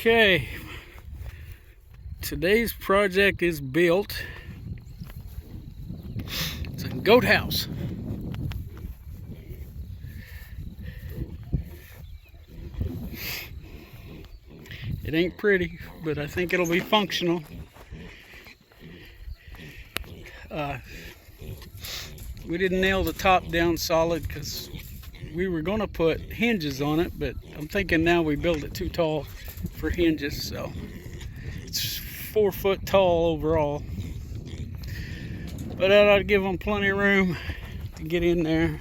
Okay, today's project is built. It's a goat house. It ain't pretty, but I think it'll be functional. We didn't nail the top down solid because we were going to put hinges on it, but I'm thinking now we build it too tall for hinges, so it's 4 foot tall overall. But that ought to give them plenty of room to get in there.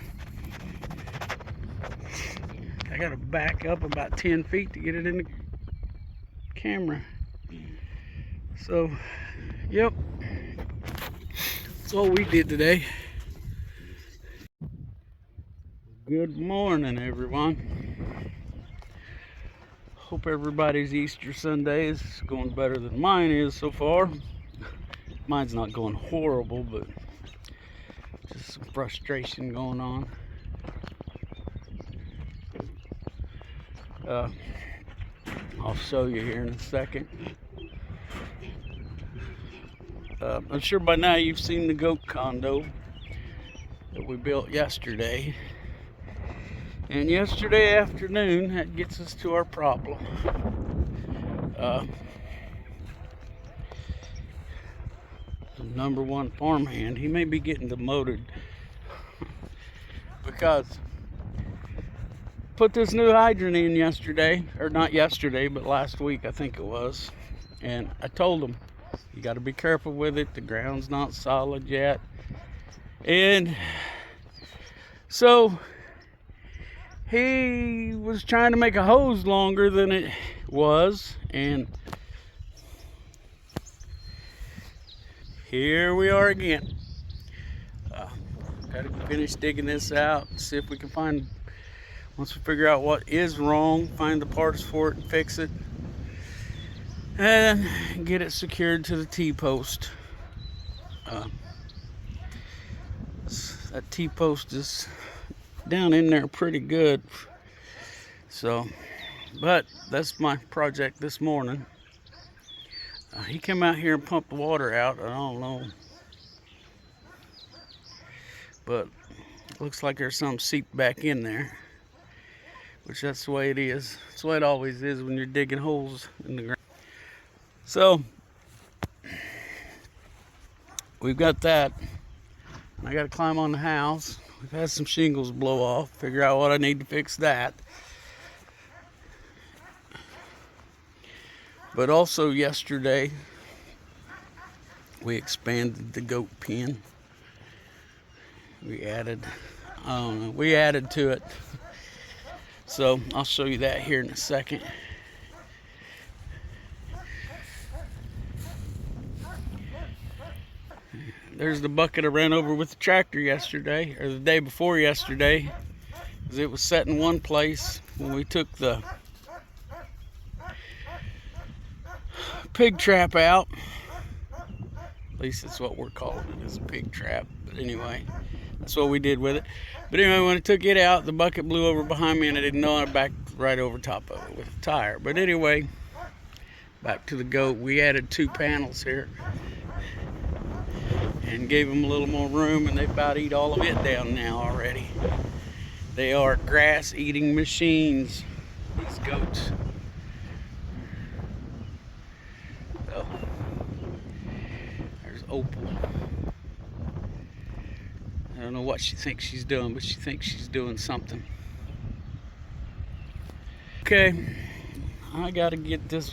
I got to back up about 10 feet to get it in the camera. So, yep, that's all we did today. Good morning, everyone. Hope everybody's Easter Sunday is going better than mine is so far. Mine's not going horrible, but just some frustration going on. I'll show you here in a second. I'm sure by now you've seen the goat condo that we built yesterday. And yesterday afternoon, that gets us to our problem. The number one farmhand, he may be getting demoted because put this new hydrant in yesterday, or not yesterday, but last week I think it was. And I told him, you got to be careful with it. The ground's not solid yet. And so he was trying to make a hose longer than it was, and here we are again. Gotta finish digging this out, see if we can find, once we figure out what is wrong, find the parts for it and fix it, and get it secured to the T-post. That T-post is down in there pretty good. So, but that's my project this morning. He came out here and pumped the water out. I don't know, but it looks like there's some seeped back in there, which that's the way it is. That's the way it always is when you're digging holes in the ground. So we've got that. I got to climb on the house. We've had some shingles blow off. Figure out what I need to fix that. But also yesterday, we expanded the goat pen. We added to it. So I'll show you that here in a second. There's the bucket I ran over with the tractor yesterday, or the day before yesterday, because it was set in one place when we took the pig trap out. At least that's what we're calling it, is a pig trap. But anyway, that's what we did with it. But anyway, when I took it out, the bucket blew over behind me and I didn't know, I backed right over top of it with a tire. But anyway, back to the goat. We added 2 panels here and gave them a little more room, and they about eat all of it down now already. They are grass eating machines, these goats. So, there's Opal. I don't know what she thinks she's doing, but she thinks she's doing something. Okay, I gotta get this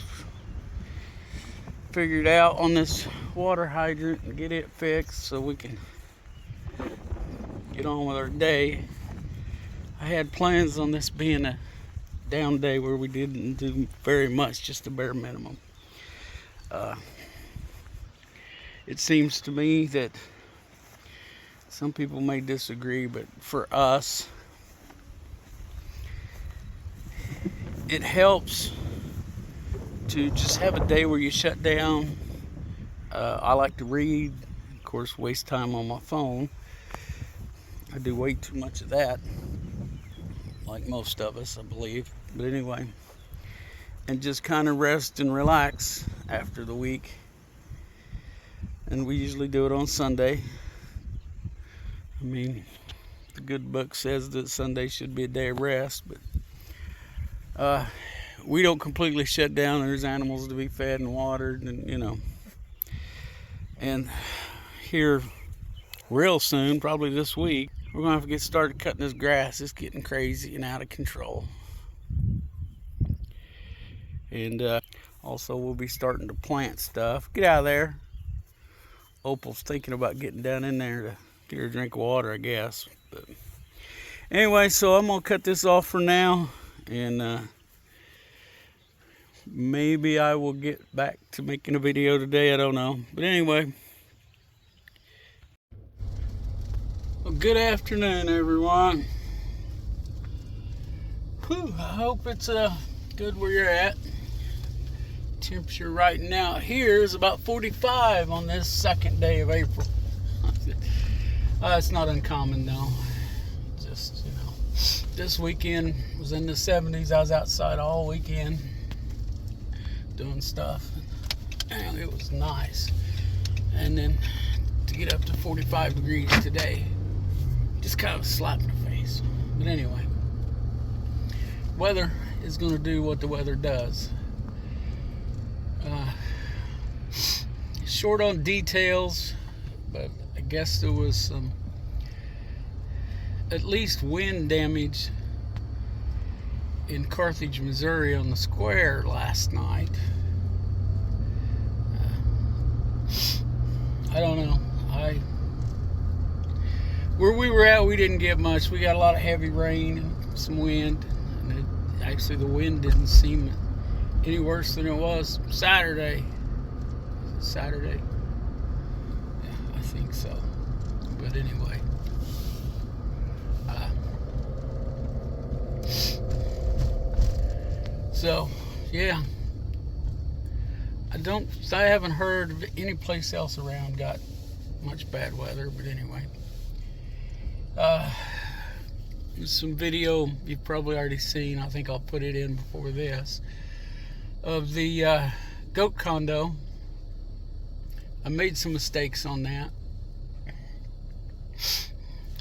figured out on this water hydrant and get it fixed so we can get on with our day. I had plans on this being a down day where we didn't do very much, just the bare minimum. It seems to me that some people may disagree, but for us, it helps to just have a day where you shut down. I like to read, of course, waste time on my phone. I do way too much of that, like most of us, I believe. But anyway, and just kind of rest and relax after the week. And we usually do it on Sunday. I mean, the good book says that Sunday should be a day of rest, but we don't completely shut down. There's animals to be fed and watered, and and here real soon, probably this week, we're gonna have to get started cutting this grass. It's getting crazy and out of control. And also we'll be starting to plant stuff. Get out of there. Opal's thinking about getting down in there to get her a drink of water, I guess. But anyway, so I'm gonna cut this off for now, and maybe I will get back to making a video today. I don't know. But anyway, well, good afternoon, everyone. Whew, I hope it's good where you're at. Temperature right now here is about 45 on this second day of April. It's not uncommon though. Just, this weekend was in the 70s. I was outside all weekend doing stuff, and it was nice. And then to get up to 45 degrees today, just kind of a slap in the face. But anyway, weather is going to do what the weather does. Short on details, but I guess there was some at least wind damage in Carthage, Missouri on the square last night. I don't know. Where we were at, we didn't get much. We got a lot of heavy rain and some wind, and actually the wind didn't seem any worse than it was Saturday. Saturday? Yeah, I think so. But anyway. So, yeah. I haven't heard of any place else around got much bad weather, but anyway. Some video you've probably already seen. I think I'll put it in before this. Of the goat condo. I made some mistakes on that.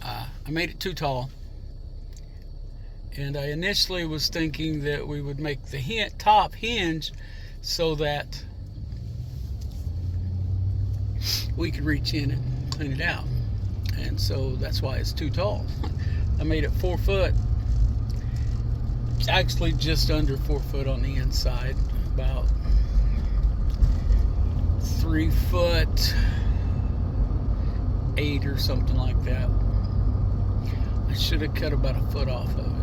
I made it too tall. And I initially was thinking that we would make the top hinge so that we could reach in and clean it out. And so that's why it's too tall. I made it 4 foot. It's actually just under 4 foot on the inside. About 3 foot 8 or something like that. I should have cut about 1 foot off of it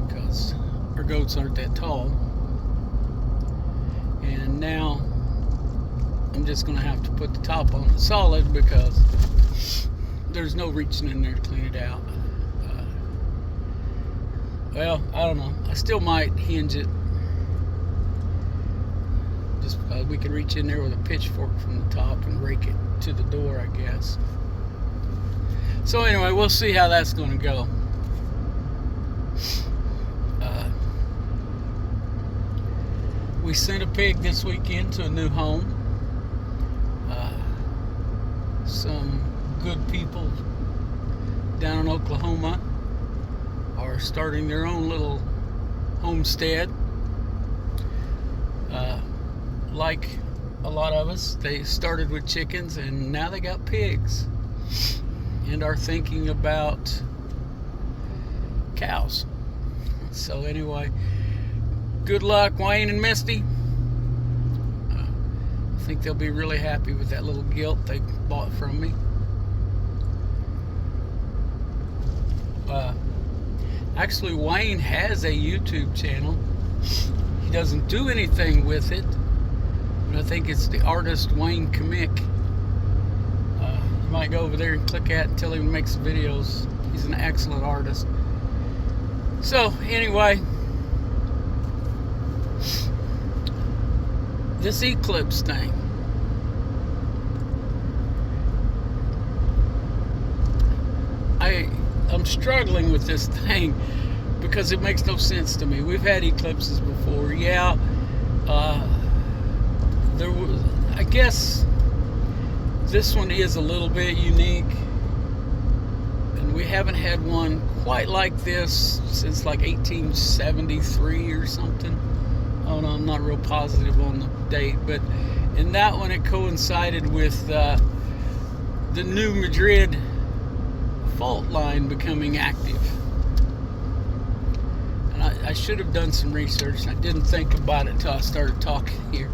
because our goats aren't that tall. And now I'm just going to have to put the top on it solid because there's no reaching in there to clean it out. Well, I don't know. I still might hinge it. Just because we can reach in there with a pitchfork from the top and rake it to the door, I guess. So anyway, we'll see how that's going to go. We sent a pig this weekend to a new home. Some good people down in Oklahoma are starting their own little homestead. Like a lot of us, they started with chickens and now they got pigs and are thinking about cows. So anyway, good luck, Wayne and Misty. I think they'll be really happy with that little gilt they bought from me. Actually, Wayne has a YouTube channel. He doesn't do anything with it, but I think it's the artist Wayne Comic. You might go over there and click at and tell him he makes videos. He's an excellent artist. So anyway, this eclipse thing. I'm struggling with this thing because it makes no sense to me. We've had eclipses before, yeah. There was, I guess, this one is a little bit unique, and we haven't had one quite like this since like 1873 or something. Oh no, I'm not real positive on the date, but in that one it coincided with the New Madrid fault line becoming active. And I should have done some research, and I didn't think about it until I started talking here.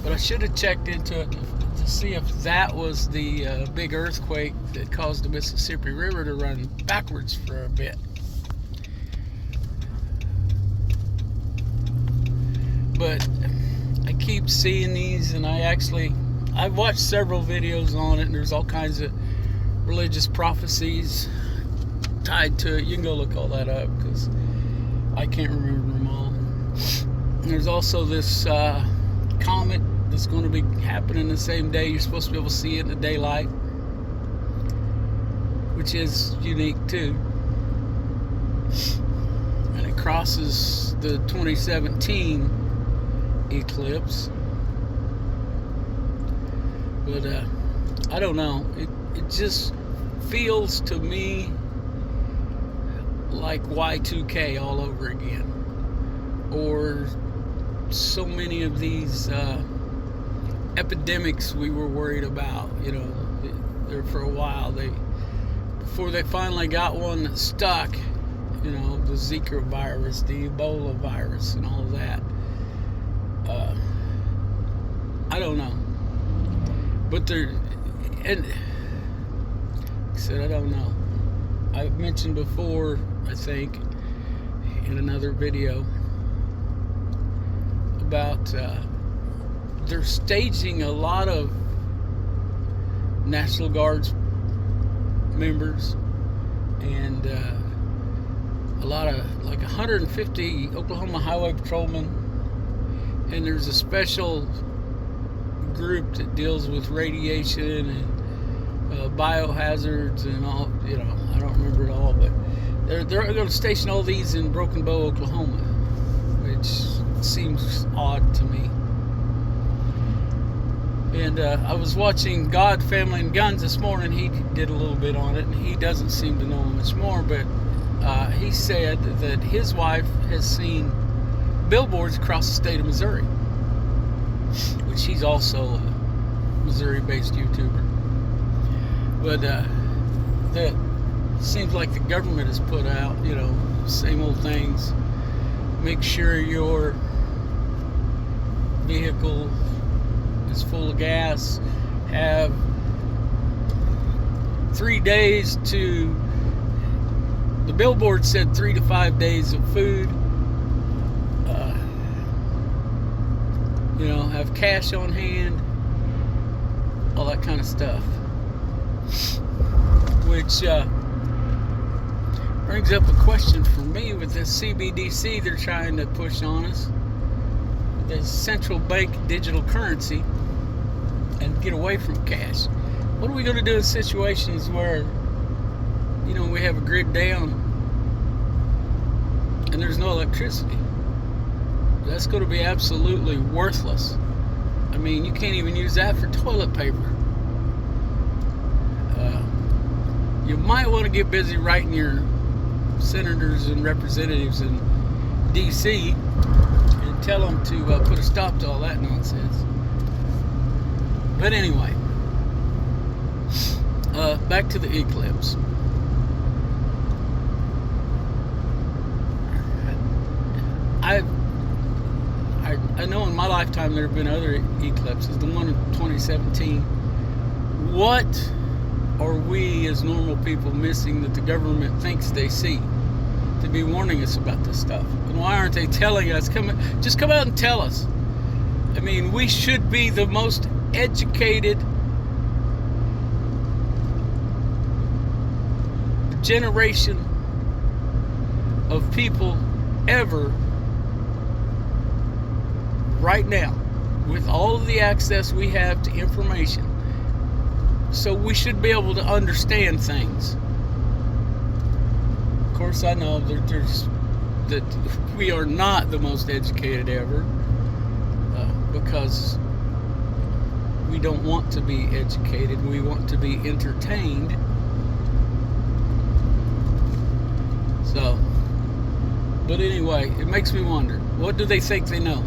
But I should have checked into it to see if that was the big earthquake that caused the Mississippi River to run backwards for a bit. But I keep seeing these, and I've watched several videos on it, and there's all kinds of religious prophecies tied to it. You can go look all that up, because I can't remember them all. And there's also this comet that's going to be happening the same day. You're supposed to be able to see it in the daylight, which is unique too. And it crosses the 2017 eclipse. But I don't know. It just feels to me like Y2K all over again, or so many of these epidemics we were worried about. You know, there for a while, before they finally got one that stuck. You know, the Zika virus, the Ebola virus, and all of that. I don't know, but and like I said, I don't know. I've mentioned before, I think, in another video about they're staging a lot of National Guards members and a lot of, like 150 Oklahoma Highway Patrolmen, and there's a special group that deals with radiation and biohazards and all. You know, I don't remember it all, but they're going to station all these in Broken Bow, Oklahoma, which seems odd to me. And I was watching God, Family, and Guns this morning. He did a little bit on it, and he doesn't seem to know much more, but he said that his wife has seen billboards across the state of Missouri, which he's also a Missouri-based YouTuber. But that seems like the government has put out, you know, same old things. Make sure your vehicle is full of gas. Have 3 days to, the billboard said 3 to 5 days of food. You know, have cash on hand, all that kind of stuff. Which brings up a question for me with this CBDC they're trying to push on us, the central bank digital currency, and get away from cash. What are we going to do in situations where, you know, we have a grid down and there's no electricity? That's going to be absolutely worthless. I mean, you can't even use that for toilet paper. You might want to get busy writing your senators and representatives in D.C. and tell them to put a stop to all that nonsense. But anyway, back to the eclipse. I know in my lifetime there have been other eclipses. The one in 2017. What are we as normal people missing that the government thinks they see to be warning us about this stuff? And why aren't they telling us? Just come out and tell us. I mean, we should be the most educated generation of people ever right now, with all of the access we have to information. So we should be able to understand things. course, I know that we are not the most educated ever, because we don't want to be educated. We want to be entertained. So, but anyway, it makes me wonder, what do they think they know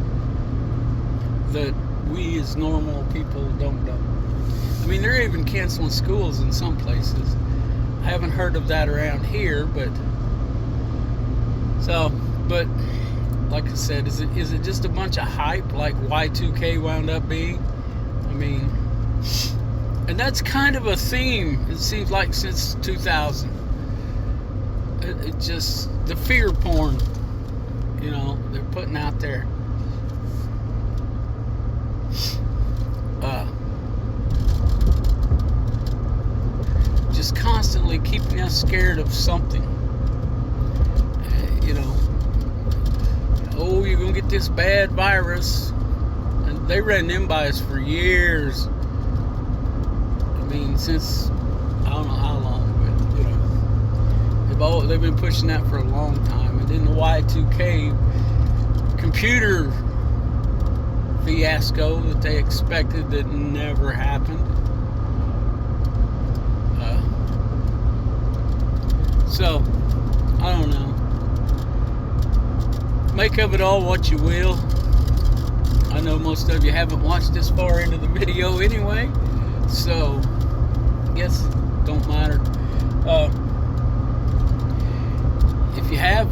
that we as normal people don't know? I mean, they're even canceling schools in some places. I haven't heard of that around here, but like I said, is it just a bunch of hype like Y2K wound up being? I mean, and that's kind of a theme, it seems like, since 2000. It just, the fear porn, they're putting out there. Just constantly keeping us scared of something. Oh, you're going to get this bad virus. And they ran them by us for years. I mean, since, I don't know how long, but, they've been pushing that for a long time. And then the Y2K computer fiasco that they expected that never happened. So, I don't know. Make of it all what you will. I know most of you haven't watched this far into the video anyway, so I guess it don't matter. If you have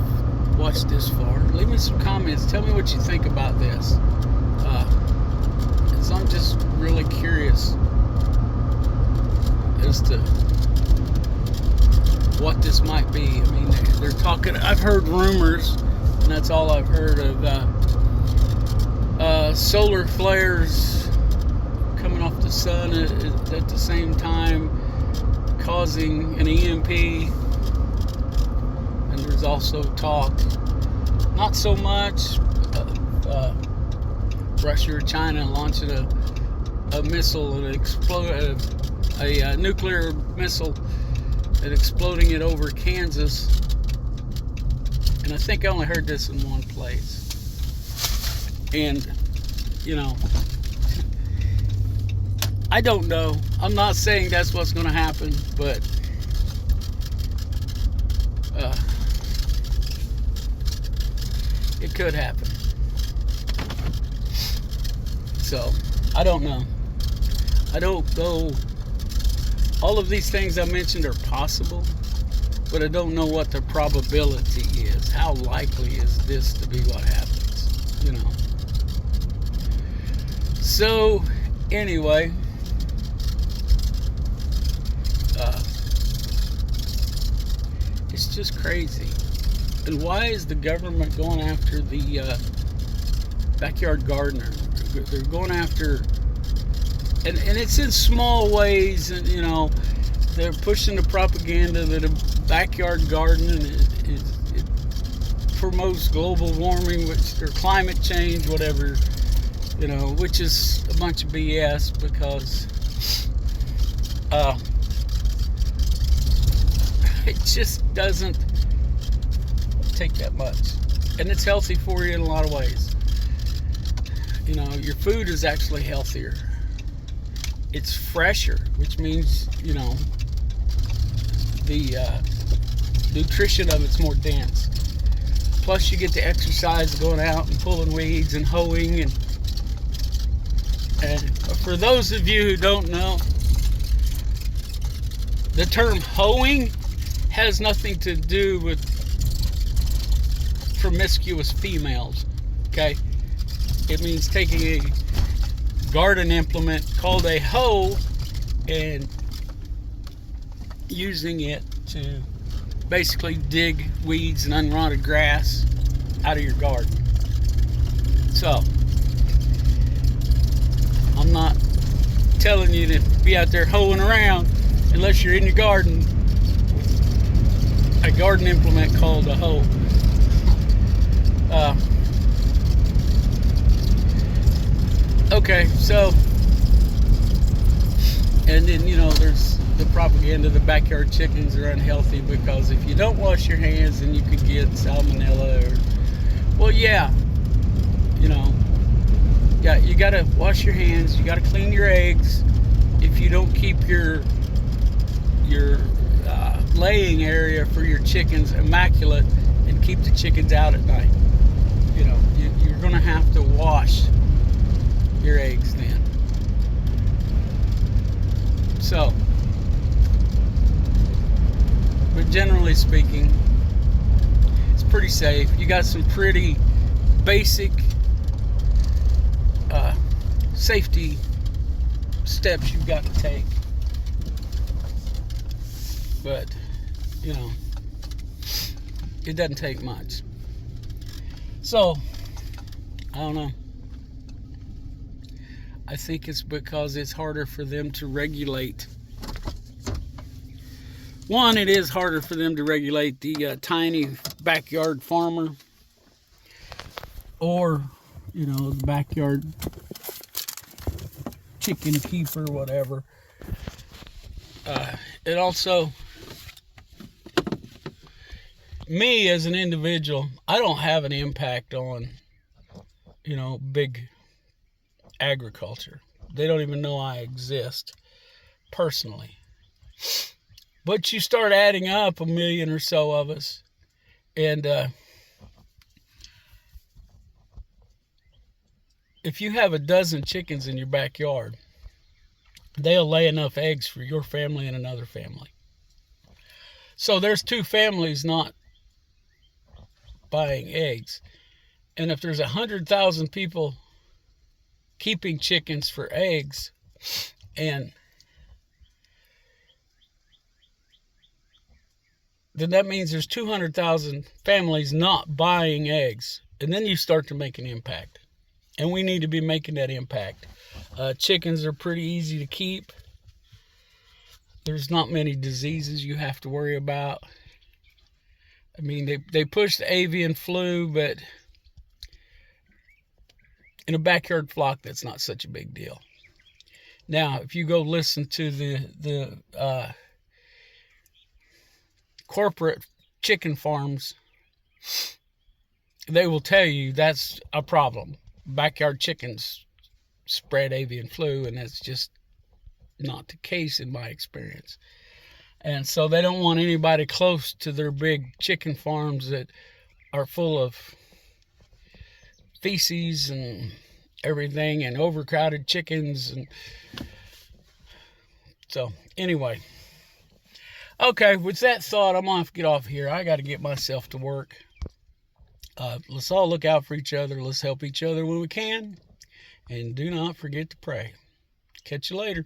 watched this far, leave me some comments. Tell me what you think about this. Because I'm just really curious as to what this might be. I mean, they're talking, I've heard rumors, and that's all I've heard of, solar flares coming off the sun at the same time causing an EMP. And there's also talk, not so much, Russia or China launching a missile and a nuclear missile and exploding it over Kansas. And I think I only heard this in one place. And, I don't know. I'm not saying that's what's going to happen, but it could happen. So, I don't know. I don't know. All of these things I mentioned are possible, but I don't know what the probability is. How likely is this to be what happens? So, anyway, it's just crazy. And why is the government going after the backyard gardener? They're going after, and it's in small ways, and they're pushing the propaganda that a backyard garden it promotes global warming, or climate change, whatever, which is a bunch of BS, because it just doesn't take that much, and it's healthy for you in a lot of ways. Your food is actually healthier. It's fresher, which means, the nutrition of it's more dense. Plus, you get the exercise going out and pulling weeds and hoeing. And for those of you who don't know, the term hoeing has nothing to do with promiscuous females, okay? It means taking a garden implement called a hoe and using it to basically dig weeds and unwanted grass out of your garden. So, I'm not telling you to be out there hoeing around unless you're in your garden with a garden implement called a hoe. Okay, so, and then there's the propaganda the backyard chickens are unhealthy because if you don't wash your hands, then you could get salmonella. Well, yeah, yeah, you gotta wash your hands. You gotta clean your eggs. If you don't keep your laying area for your chickens immaculate and keep the chickens out at night, you're gonna have to wash your eggs then. So, but generally speaking, it's pretty safe. You got some pretty basic safety steps you've got to take. But, it doesn't take much. So, I don't know. I think it's because it's harder for them to regulate. One, it is harder for them to regulate the tiny backyard farmer or, the backyard chicken keeper, whatever. It also, me as an individual, I don't have an impact on, big agriculture. They don't even know I exist personally. But you start adding up 1 million or so of us, and if you have a dozen chickens in your backyard, they'll lay enough eggs for your family and another family. So there's 2 families not buying eggs. And if there's 100,000 people keeping chickens for eggs, and then that means there's 200,000 families not buying eggs. And then you start to make an impact. And we need to be making that impact. Chickens are pretty easy to keep. There's not many diseases you have to worry about. I mean, they push the avian flu, but in a backyard flock, that's not such a big deal. Now, if you go listen to the corporate chicken farms, they will tell you that's a problem. Backyard chickens spread avian flu, and that's just not the case in my experience. And so they don't want anybody close to their big chicken farms that are full of feces and everything and overcrowded chickens. And so anyway, okay, with that thought, I'm gonna get off here. I got to get myself to work. Let's all look out for each other. Let's help each other when we can. And do not forget to pray. Catch you later.